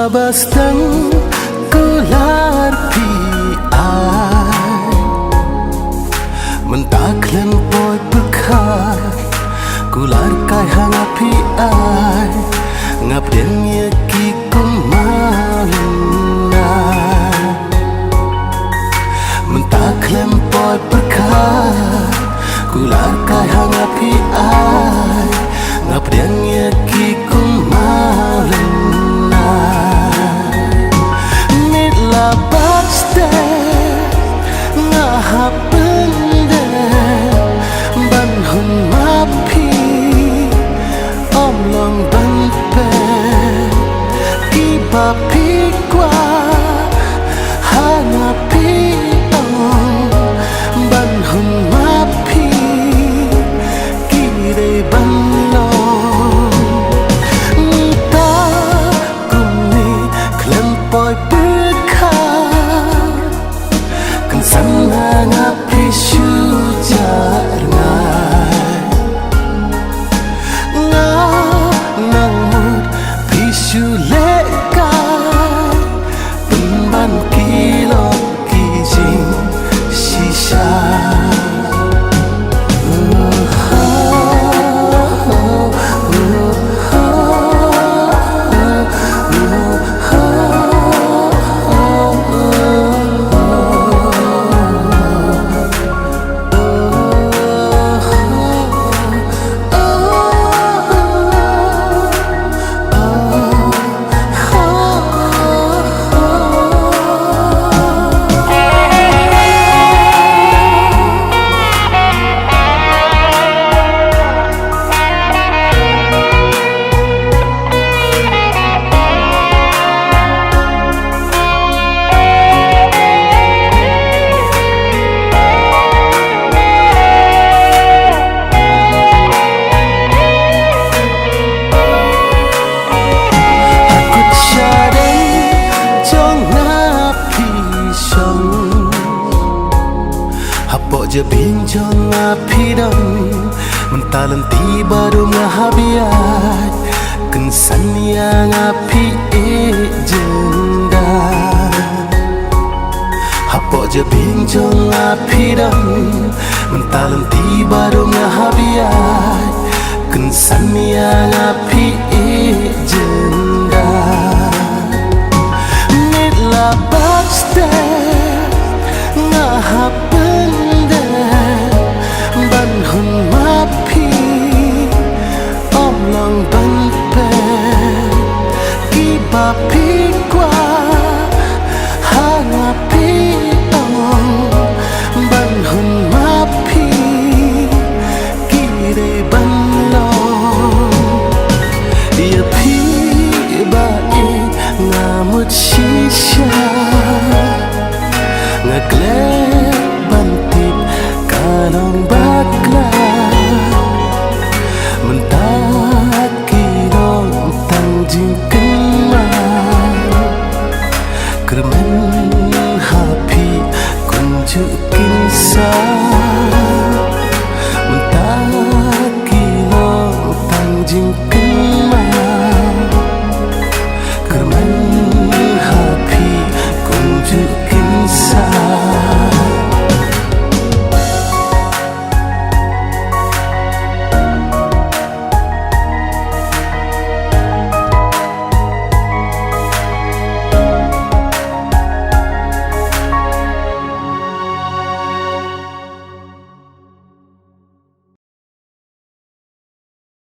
Bastang kular pi ai mentaklen boy bekar kular kai hanga pi ai ngap den ye ki kumalna mentaklen boy bekar kular kai hanga pi ai ngap den ye ki kumalna Papi kwa hana pi ban hun mapi kire ban lo ta kumi klem poi pekha kan sana ngapi shu jar ngai na nang mut pi shu le je binjong api dam mentalan tiba rumah habiat kensan yang api jenda hapo je binjong api dam mentalan tiba rumah habiat kensan yang api jenda mitla bakste ngahap papi kwa hanga pi ban hun mapi kire ban lo ya pi ba ngamut shisha ngagle